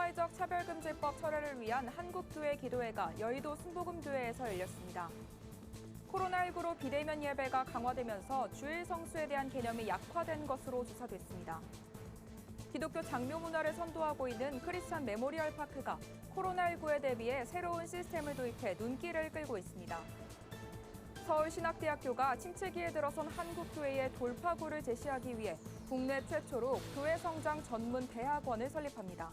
포괄적 차별금지법 철회를 위한 한국교회 기도회가 여의도 순복음교회에서 열렸습니다. 코로나19로 비대면 예배가 강화되면서 주일 성수에 대한 개념이 약화된 것으로 조사됐습니다. 기독교 장묘 문화를 선도하고 있는 크리스천 메모리얼 파크가 코로나19에 대비해 새로운 시스템을 도입해 눈길을 끌고 있습니다. 서울신학대학교가 침체기에 들어선 한국교회의 돌파구를 제시하기 위해 국내 최초로 교회 성장 전문 대학원을 설립합니다.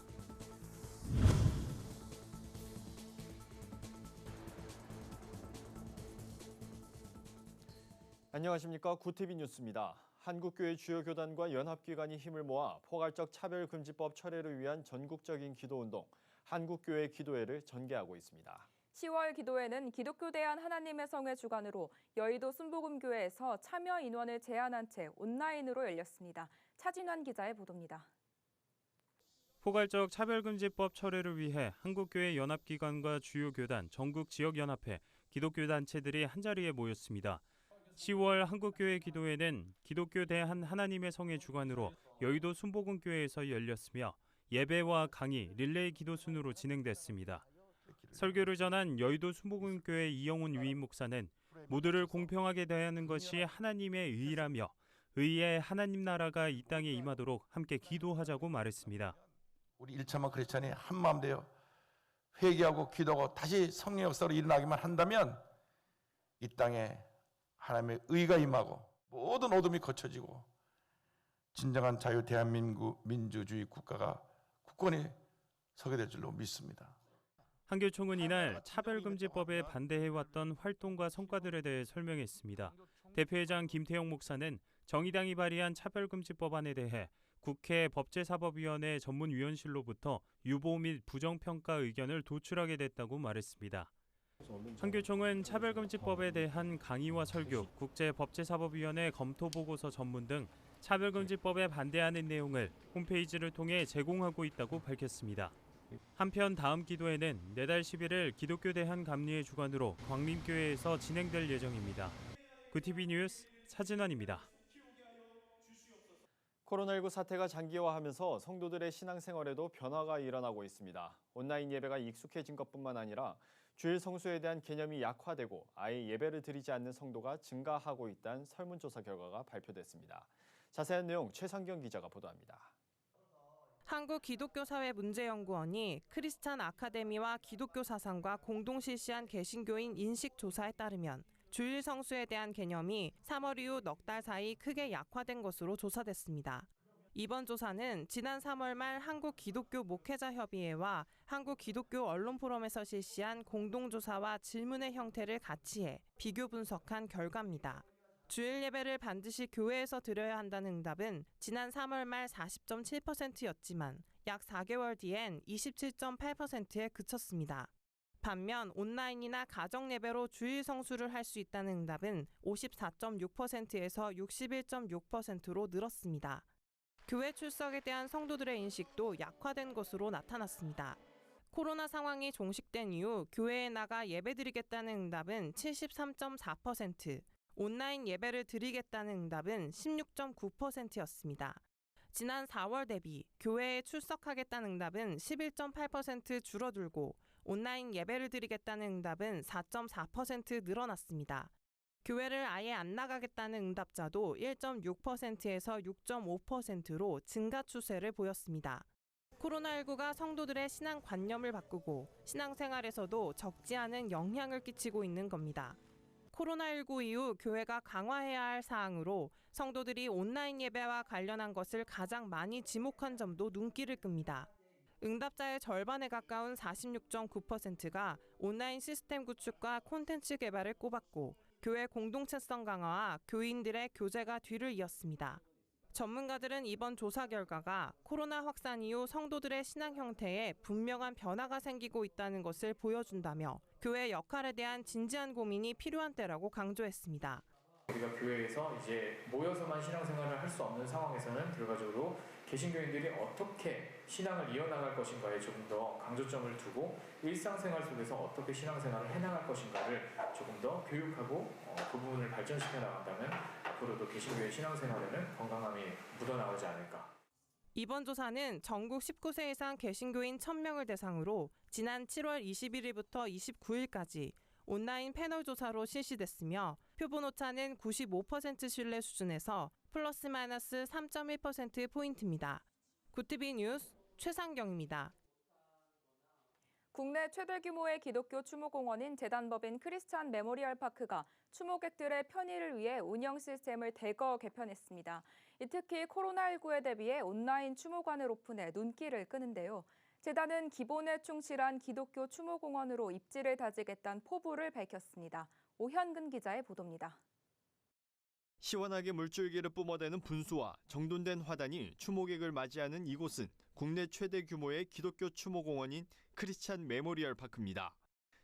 안녕하십니까. 구티비 뉴스입니다. 한국교회 주요 교단과 연합기관이 힘을 모아 포괄적 차별금지법 철회를 위한 전국적인 기도운동, 한국교회 기도회를 전개하고 있습니다. 10월 기도회는 기독교 대한 하나님의 성의 주관으로 여의도 순복음교회에서 참여 인원을 제한한 채 온라인으로 열렸습니다. 차진환 기자의 보도입니다. 포괄적 차별금지법 철회를 위해 한국교회 연합기관과 주요 교단, 전국 지역연합회, 기독교 단체들이 한자리에 모였습니다. 10월 한국교회 기도회는 기독교 대한 하나님의 성의 주관으로 여의도 순복음교회에서 열렸으며 예배와 강의, 릴레이 기도 순으로 진행됐습니다. 설교를 전한 여의도 순복음교회 이영훈 위임 목사는 모두를 공평하게 대하는 것이 하나님의 의의라며 의의 하나님 나라가 이 땅에 임하도록 함께 기도하자고 말했습니다. 우리 1천만 크리스찬이 한마음 되어 회개하고 기도하고 다시 성령 역사로 일어나기만 한다면 이 땅에 하나님의 의가 임하고 모든 어둠이 거쳐지고 진정한 자유 대한민국 민주주의 국가가 굳건히 서게 될 줄로 믿습니다. 한교총은 이날 차별금지법에 반대해왔던 활동과 성과들에 대해 설명했습니다. 대표회장 김태영 목사는 정의당이 발의한 차별금지법안에 대해 국회 법제사법위원회 전문위원실로부터 유보 및 부정평가 의견을 도출하게 됐다고 말했습니다. 한교총은 차별금지법에 대한 강의와 설교, 국제법제사법위원회 검토보고서 전문 등 차별금지법에 반대하는 내용을 홈페이지를 통해 제공하고 있다고 밝혔습니다. 한편 다음 기도회는 내달 11일 기독교 대한 감리의 주관으로 광림교회에서 진행될 예정입니다. 구티비 뉴스 차진환입니다. 코로나19 사태가 장기화하면서 성도들의 신앙생활에도 변화가 일어나고 있습니다. 온라인 예배가 익숙해진 것뿐만 아니라 주일 성수에 대한 개념이 약화되고 아예 예배를 드리지 않는 성도가 증가하고 있다는 설문조사 결과가 발표됐습니다. 자세한 내용 최상경 기자가 보도합니다. 한국기독교사회문제연구원이 크리스찬 아카데미와 기독교 사상과 공동 실시한 개신교인 인식조사에 따르면 주일 성수에 대한 개념이 3월 이후 넉 달 사이 크게 약화된 것으로 조사됐습니다. 이번 조사는 지난 3월 말 한국기독교 목회자협의회와 한국기독교언론포럼에서 실시한 공동조사와 질문의 형태를 같이 해 비교 분석한 결과입니다. 주일 예배를 반드시 교회에서 드려야 한다는 응답은 지난 3월 말 40.7%였지만 약 4개월 뒤엔 27.8%에 그쳤습니다. 반면 온라인이나 가정 예배로 주일 성수를 할 수 있다는 응답은 54.6%에서 61.6%로 늘었습니다. 교회 출석에 대한 성도들의 인식도 약화된 것으로 나타났습니다. 코로나 상황이 종식된 이후 교회에 나가 예배드리겠다는 응답은 73.4%, 온라인 예배를 드리겠다는 응답은 16.9%였습니다. 지난 4월 대비 교회에 출석하겠다는 응답은 11.8% 줄어들고 온라인 예배를 드리겠다는 응답은 4.4% 늘어났습니다. 교회를 아예 안 나가겠다는 응답자도 1.6%에서 6.5%로 증가 추세를 보였습니다. 코로나19가 성도들의 신앙관념을 바꾸고 신앙생활에서도 적지 않은 영향을 끼치고 있는 겁니다. 코로나19 이후 교회가 강화해야 할 사항으로 성도들이 온라인 예배와 관련한 것을 가장 많이 지목한 점도 눈길을 끕니다. 응답자의 절반에 가까운 46.9%가 온라인 시스템 구축과 콘텐츠 개발을 꼽았고 교회 공동체성 강화와 교인들의 교제가 뒤를 이었습니다. 전문가들은 이번 조사 결과가 코로나 확산 이후 성도들의 신앙 형태에 분명한 변화가 생기고 있다는 것을 보여준다며 교회 역할에 대한 진지한 고민이 필요한 때라고 강조했습니다. 우리가 교회에서 이제 모여서만 신앙생활을 할 수 없는 상황에서는 결과적으로 개신교인들이 어떻게 신앙을 이어나갈 것인가에 조금 더 강조점을 두고 일상생활 속에서 어떻게 신앙생활을 해나갈 것인가를 조금 더 교육하고 그 부분을 발전시켜 나간다면 앞으로도 개신교의 신앙생활에는 건강함이 묻어나오지 않을까. 이번 조사는 전국 19세 이상 개신교인 1,000명을 대상으로 지난 7월 21일부터 29일까지 온라인 패널 조사로 실시됐으며 표본 오차는 95% 신뢰 수준에서 플러스 마이너스 3.1%포인트입니다. 구티비 뉴스 최상경입니다. 국내 최대 규모의 기독교 추모공원인 재단법인 크리스찬 메모리얼 파크가 추모객들의 편의를 위해 운영 시스템을 대거 개편했습니다. 특히 코로나19에 대비해 온라인 추모관을 오픈해 눈길을 끄는데요. 재단은 기본에 충실한 기독교 추모공원으로 입지를 다지겠다는 포부를 밝혔습니다. 오현근 기자의 보도입니다. 시원하게 물줄기를 뿜어대는 분수와 정돈된 화단이 추모객을 맞이하는 이곳은 국내 최대 규모의 기독교 추모공원인 크리스찬 메모리얼 파크입니다.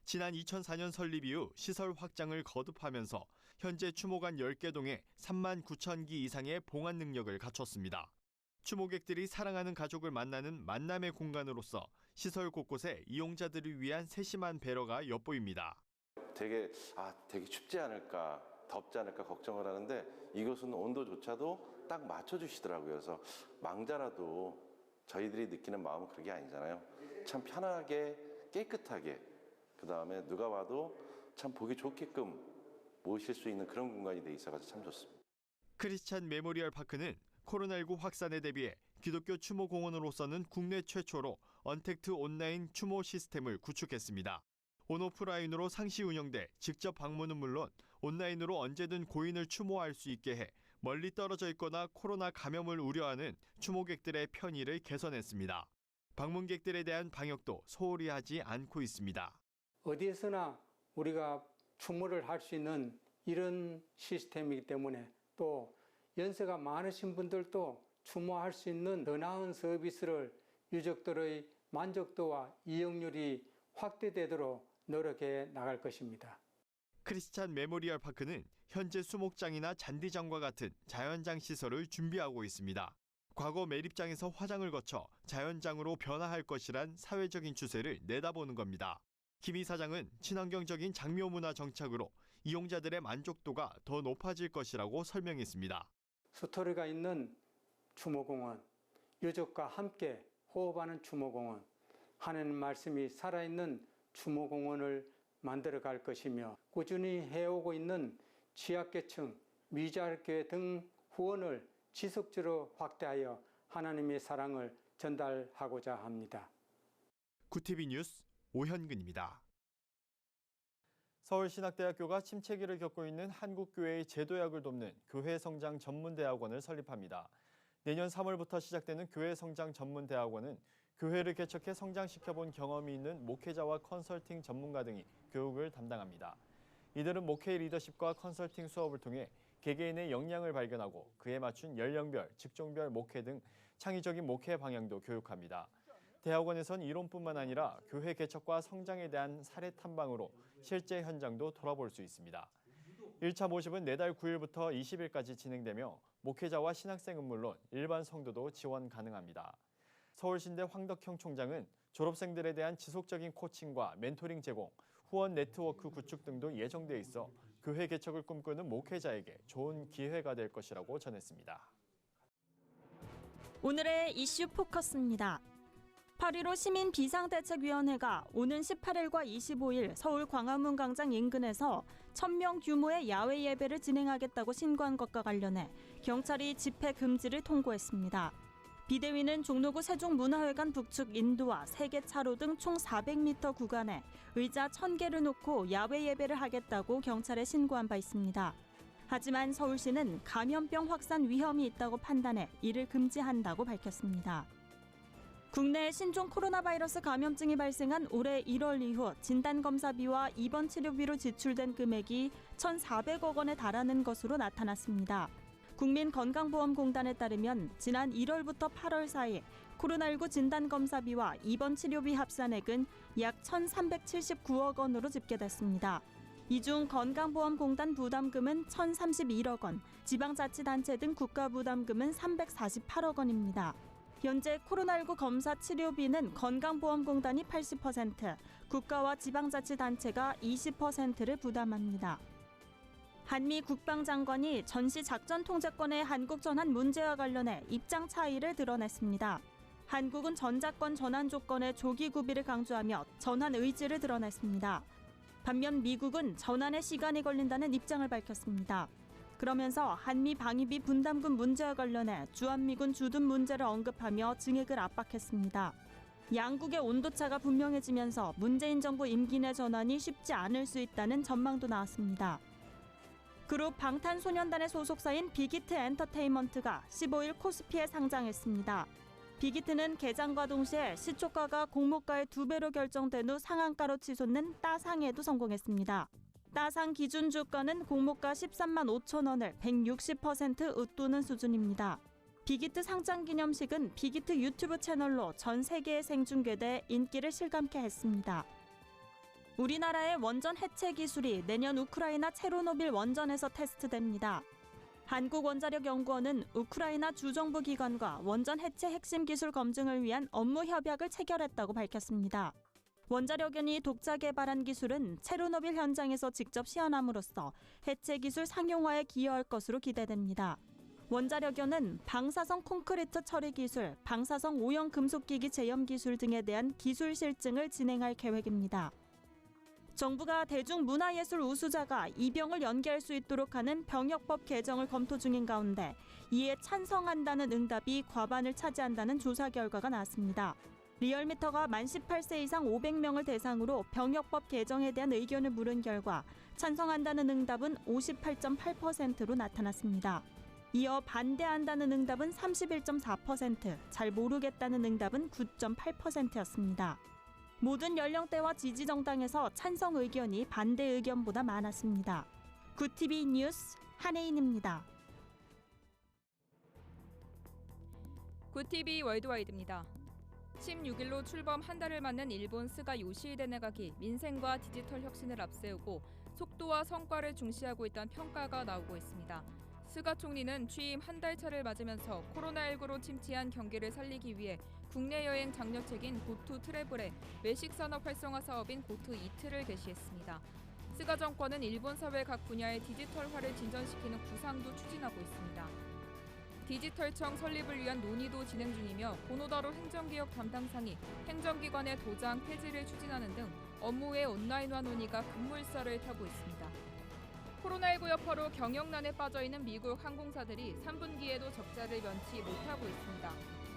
지난 2004년 설립 이후 시설 확장을 거듭하면서 현재 추모관 10개 동에 3만 9천 기 이상의 봉안 능력을 갖췄습니다. 추모객들이 사랑하는 가족을 만나는 만남의 공간으로서 시설 곳곳에 이용자들을 위한 세심한 배려가 엿보입니다. 되게 춥지 않을까, 덥지 않을까 걱정을 하는데 이곳은 온도조차도 딱 맞춰주시더라고요. 그래서 망자라도 저희들이 느끼는 마음은 그런 게 아니잖아요. 참 편하게 깨끗하게 그다음에 누가 와도 참 보기 좋게끔 모실 수 있는 그런 공간이 돼 있어서 참 좋습니다. 크리스찬 메모리얼 파크는 코로나19 확산에 대비해 기독교 추모 공원으로서는 국내 최초로 언택트 온라인 추모 시스템을 구축했습니다. 온오프라인으로 상시 운영돼 직접 방문은 물론 온라인으로 언제든 고인을 추모할 수 있게 해 멀리 떨어져 있거나 코로나 감염을 우려하는 추모객들의 편의를 개선했습니다. 방문객들에 대한 방역도 소홀히 하지 않고 있습니다. 어디에서나 우리가 추모를 할 수 있는 이런 시스템이기 때문에 또 연세가 많으신 분들도 추모할 수 있는 더 나은 서비스를 유족들의 만족도와 이용률이 확대되도록 노력해 나갈 것입니다. 크리스찬 메모리얼 파크는 현재 수목장이나 잔디장과 같은 자연장 시설을 준비하고 있습니다. 과거 매립장에서 화장을 거쳐 자연장으로 변화할 것이란 사회적인 추세를 내다보는 겁니다. 김 이사장은 친환경적인 장묘 문화 정착으로 이용자들의 만족도가 더 높아질 것이라고 설명했습니다. 스토리가 있는 추모공원, 유족과 함께 호흡하는 추모공원, 하나님 말씀이 살아있는 추모공원을 만들어갈 것이며 꾸준히 해오고 있는 취약계층, 미자립교회 등 후원을 지속적으로 확대하여 하나님의 사랑을 전달하고자 합니다. 구티비 뉴스 오현근입니다. 서울신학대학교가 침체기를 겪고 있는 한국교회의 제도약을 돕는 교회성장 전문대학원을 설립합니다. 내년 3월부터 시작되는 교회성장 전문대학원은 교회를 개척해 성장시켜본 경험이 있는 목회자와 컨설팅 전문가 등이 교육을 담당합니다. 이들은 목회 리더십과 컨설팅 수업을 통해 개개인의 역량을 발견하고 그에 맞춘 연령별, 직종별 목회 등 창의적인 목회 방향도 교육합니다. 대학원에선 이론뿐만 아니라 교회 개척과 성장에 대한 사례 탐방으로 실제 현장도 돌아볼 수 있습니다. 1차 모집은 내달 9일부터 20일까지 진행되며 목회자와 신학생은 물론 일반 성도도 지원 가능합니다. 서울신대 황덕형 총장은 졸업생들에 대한 지속적인 코칭과 멘토링 제공, 후원 네트워크 구축 등도 예정돼 있어 교회 개척을 꿈꾸는 목회자에게 좋은 기회가 될 것이라고 전했습니다. 오늘의 이슈 포커스입니다. 8.15 시민 비상대책위원회가 오는 18일과 25일 서울 광화문 광장 인근에서 1,000명 규모의 야외 예배를 진행하겠다고 신고한 것과 관련해 경찰이 집회 금지를 통고했습니다. 비대위는 종로구 세종문화회관 북측 인도와 3개 차로 등 총 400m 구간에 의자 1,000개를 놓고 야외 예배를 하겠다고 경찰에 신고한 바 있습니다. 하지만 서울시는 감염병 확산 위험이 있다고 판단해 이를 금지한다고 밝혔습니다. 국내 신종 코로나 바이러스 감염증이 발생한 올해 1월 이후 진단검사비와 입원 치료비로 지출된 금액이 1,400억 원에 달하는 것으로 나타났습니다. 국민건강보험공단에 따르면 지난 1월부터 8월 사이 코로나19 진단검사비와 입원 치료비 합산액은 약 1,379억 원으로 집계됐습니다. 이 중 건강보험공단 부담금은 1,031억 원, 지방자치단체 등 국가부담금은 348억 원입니다. 현재 코로나19 검사 치료비는 건강보험공단이 80%, 국가와 지방자치단체가 20%를 부담합니다. 한미 국방장관이 전시 작전 통제권의 한국 전환 문제와 관련해 입장 차이를 드러냈습니다. 한국은 전작권 전환 조건의 조기 구비를 강조하며 전환 의지를 드러냈습니다. 반면 미국은 전환에 시간이 걸린다는 입장을 밝혔습니다. 그러면서 한미 방위비 분담금 문제와 관련해 주한미군 주둔 문제를 언급하며 증액을 압박했습니다. 양국의 온도차가 분명해지면서 문재인 정부 임기 내 전환이 쉽지 않을 수 있다는 전망도 나왔습니다. 그룹 방탄소년단의 소속사인 빅히트 엔터테인먼트가 15일 코스피에 상장했습니다. 빅히트는 개장과 동시에 시초가가 공모가의 2배로 결정된 후 상한가로 치솟는 따상에도 성공했습니다. 따상 기준 주가는 공모가 13만 5천 원을 160% 웃도는 수준입니다. 빅히트 상장 기념식은 빅히트 유튜브 채널로 전 세계에 생중계돼 인기를 실감케 했습니다. 우리나라의 원전 해체 기술이 내년 우크라이나 체르노빌 원전에서 테스트됩니다. 한국원자력연구원은 우크라이나 주정부 기관과 원전 해체 핵심 기술 검증을 위한 업무 협약을 체결했다고 밝혔습니다. 원자력연이 독자 개발한 기술은 체르노빌 현장에서 직접 시연함으로써 해체 기술 상용화에 기여할 것으로 기대됩니다. 원자력연은 방사성 콘크리트 처리 기술, 방사성 오염 금속기기 제염 기술 등에 대한 기술 실증을 진행할 계획입니다. 정부가 대중문화예술 우수자가 입영을 연계할 수 있도록 하는 병역법 개정을 검토 중인 가운데 이에 찬성한다는 응답이 과반을 차지한다는 조사 결과가 나왔습니다. 리얼미터가 만 18세 이상 500명을 대상으로 병역법 개정에 대한 의견을 물은 결과 찬성한다는 응답은 58.8%로 나타났습니다. 이어 반대한다는 응답은 31.4%, 잘 모르겠다는 응답은 9.8%였습니다. 모든 연령대와 지지정당에서 찬성 의견이 반대 의견보다 많았습니다. 굿TV 뉴스 한혜인입니다. 굿TV 월드와이드입니다. 16일로 출범 한 달을 맞는 일본 스가 요시히데 내각이 민생과 디지털 혁신을 앞세우고 속도와 성과를 중시하고 있다는 평가가 나오고 있습니다. 스가 총리는 취임 한 달 차를 맞으면서 코로나19로 침체한 경기를 살리기 위해 국내 여행 장려책인 고투 트래블의 외식 산업 활성화 사업인 고투 이트를 개시했습니다. 스가 정권은 일본 사회 각 분야의 디지털화를 진전시키는 구상도 추진하고 있습니다. 디지털청 설립을 위한 논의도 진행 중이며 고노다로 행정개혁 담당상이 행정기관의 도장 폐지를 추진하는 등 업무의 온라인화 논의가 급물살을 타고 있습니다. 코로나19 여파로 경영난에 빠져있는 미국 항공사들이 3분기에도 적자를 면치 못하고 있습니다.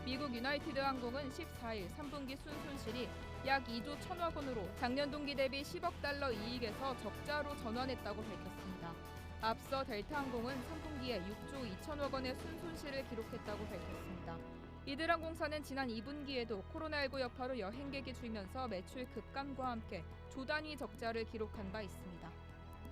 미국 유나이티드 항공은 14일 3분기 순손실이 약 2조 1천억 원으로 작년 동기 대비 10억 달러 이익에서 적자로 전환했다고 밝혔습니다. 앞서 델타 항공은 3분기에 6조 2천억 원의 순손실을 기록했다고 밝혔습니다. 이들 항공사는 지난 2분기에도 코로나19 여파로 여행객이 줄면서 매출 급감과 함께 조 단위 적자를 기록한 바 있습니다.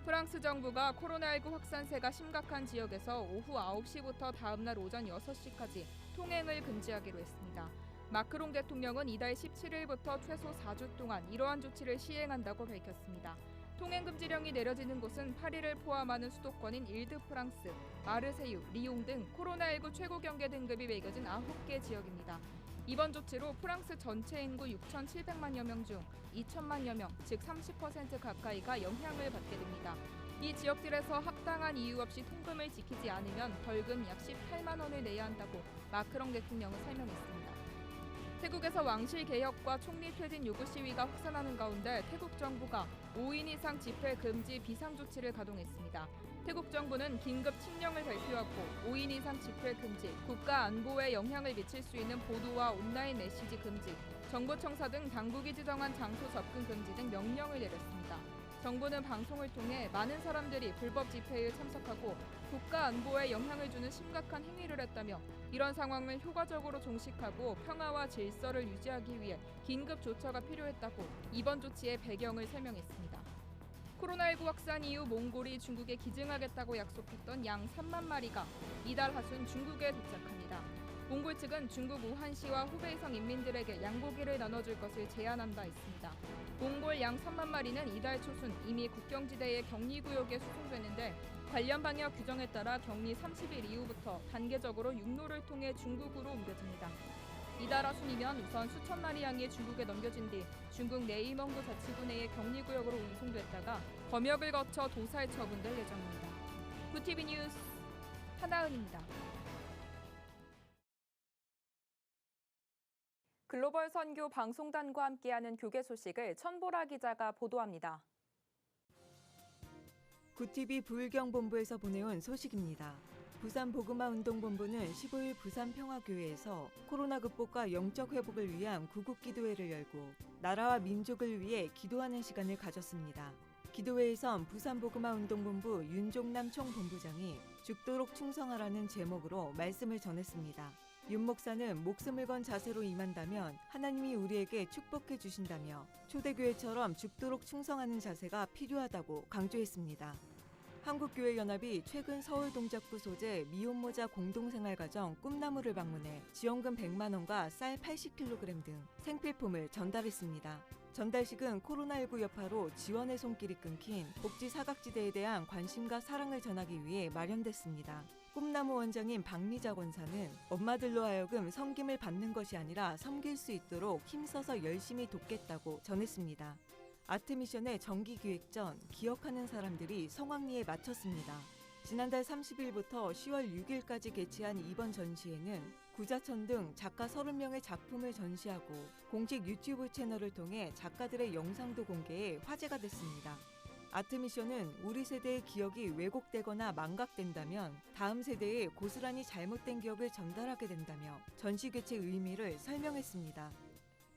프랑스 정부가 코로나19 확산세가 심각한 지역에서 오후 9시부터 다음날 오전 6시까지 통행을 금지하기로 했습니다. 마크롱 대통령은 이달 17일부터 최소 4주 동안 이러한 조치를 시행한다고 밝혔습니다. 통행금지령이 내려지는 곳은 파리를 포함하는 수도권인 일드프랑스, 마르세유, 리옹 등 코로나19 최고 경계 등급이 매겨진 9개 지역입니다. 이번 조치로 프랑스 전체 인구 6,700만여 명 중 2천만여 명, 즉 30% 가까이가 영향을 받게 됩니다. 이 지역들에서 합당한 이유 없이 통금을 지키지 않으면 벌금 약 18만 원을 내야 한다고 마크롱 대통령은 설명했습니다. 태국에서 왕실 개혁과 총리 퇴진 요구 시위가 확산하는 가운데 태국 정부가 5인 이상 집회 금지 비상조치를 가동했습니다. 태국 정부는 긴급 칙령을 발표하고 5인 이상 집회 금지, 국가 안보에 영향을 미칠 수 있는 보도와 온라인 메시지 금지, 정보청사 등 당국이 지정한 장소 접근 금지 등 명령을 내렸습니다. 정부는 방송을 통해 많은 사람들이 불법 집회에 참석하고 국가 안보에 영향을 주는 심각한 행위를 했다며 이런 상황을 효과적으로 종식하고 평화와 질서를 유지하기 위해 긴급 조처가 필요했다고 이번 조치의 배경을 설명했습니다. 코로나19 확산 이후 몽골이 중국에 기증하겠다고 약속했던 양 3만 마리가 이달 하순 중국에 도착합니다. 몽골 측은 중국 우한시와 후베이성 인민들에게 양고기를 나눠줄 것을 제안한 바 있습니다. 몽골 양 3만 마리는 이달 초순 이미 국경지대의 격리구역에 수송됐는데 관련 방역 규정에 따라 격리 30일 이후부터 단계적으로 육로를 통해 중국으로 옮겨집니다. 이달 하순이면 우선 수천 마리 양이 중국에 넘겨진 뒤 중국 내이멍구 자치구 내의 격리구역으로 운송됐다가 검역을 거쳐 도살 처분될 예정입니다. 구티비 뉴스 하나은입니다. 글로벌 선교 방송단과 함께하는 교계 소식을 천보라 기자가 보도합니다. 구티비 부울경본부에서 보내온 소식입니다. 부산 복음화 운동본부는 15일 부산 평화교회에서 코로나 극복과 영적 회복을 위한 구국기도회를 열고 나라와 민족을 위해 기도하는 시간을 가졌습니다. 기도회에선 부산 복음화 운동본부 윤종남 총본부장이 죽도록 충성하라는 제목으로 말씀을 전했습니다. 윤 목사는 목숨을 건 자세로 임한다면 하나님이 우리에게 축복해 주신다며 초대교회처럼 죽도록 충성하는 자세가 필요하다고 강조했습니다. 한국교회연합이 최근 서울동작구 소재 미혼모자 공동생활가정 꿈나무를 방문해 지원금 100만 원과 쌀 80kg 등 생필품을 전달했습니다. 전달식은 코로나19 여파로 지원의 손길이 끊긴 복지 사각지대에 대한 관심과 사랑을 전하기 위해 마련됐습니다. 꿈나무 원장인 박미자 권사는 엄마들로 하여금 섬김을 받는 것이 아니라 섬길 수 있도록 힘써서 열심히 돕겠다고 전했습니다. 아트미션의 정기기획전 기억하는 사람들이 성황리에 마쳤습니다. 지난달 30일부터 10월 6일까지 개최한 이번 전시회는 구자천 등 작가 30명의 작품을 전시하고 공식 유튜브 채널을 통해 작가들의 영상도 공개해 화제가 됐습니다. 아트미션은 우리 세대의 기억이 왜곡되거나 망각된다면 다음 세대에 고스란히 잘못된 기억을 전달하게 된다며 전시 개최 의미를 설명했습니다.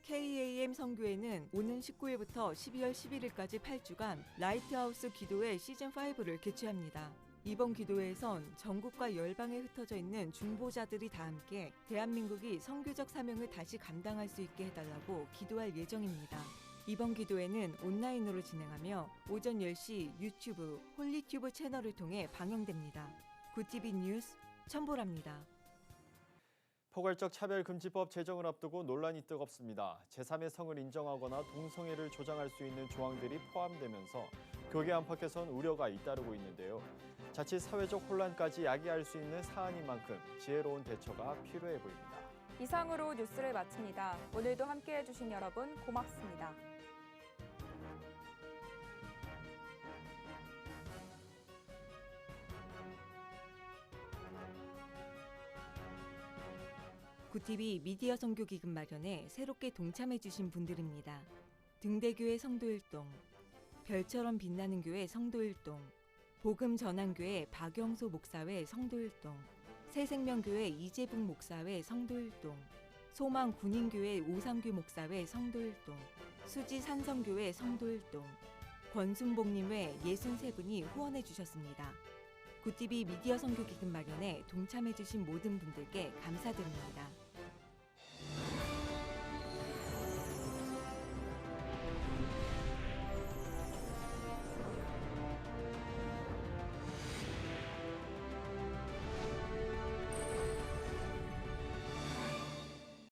KAM 선교회는 오는 19일부터 12월 11일까지 8주간 라이트하우스 기도회 시즌5를 개최합니다. 이번 기도회에선 전국과 열방에 흩어져 있는 중보자들이 다 함께 대한민국이 선교적 사명을 다시 감당할 수 있게 해달라고 기도할 예정입니다. 이번 기도회는 온라인으로 진행하며 오전 10시 유튜브, 홀리튜브 채널을 통해 방영됩니다. 구티비 뉴스 천보라입니다. 포괄적 차별금지법 제정을 앞두고 논란이 뜨겁습니다. 제3의 성을 인정하거나 동성애를 조장할 수 있는 조항들이 포함되면서 교계 안팎에선 우려가 잇따르고 있는데요. 자칫 사회적 혼란까지 야기할 수 있는 사안인 만큼 지혜로운 대처가 필요해 보입니다. 이상으로 뉴스를 마칩니다. 오늘도 함께해 주신 여러분 고맙습니다. 구티비 미디어 선교 기금 마련에 새롭게 동참해 주신 분들입니다. 등대교회 성도일동, 별처럼 빛나는 교회 성도일동, 복음전환교회 박영소 목사회 성도일동, 새생명교회 이재붕 목사회 성도일동, 소망군인교회 오상규 목사회 성도일동, 수지 산성교회 성도일동, 권순복님회 63분이 후원해 주셨습니다. 구티비 미디어 선교 기금 마련에 동참해 주신 모든 분들께 감사드립니다.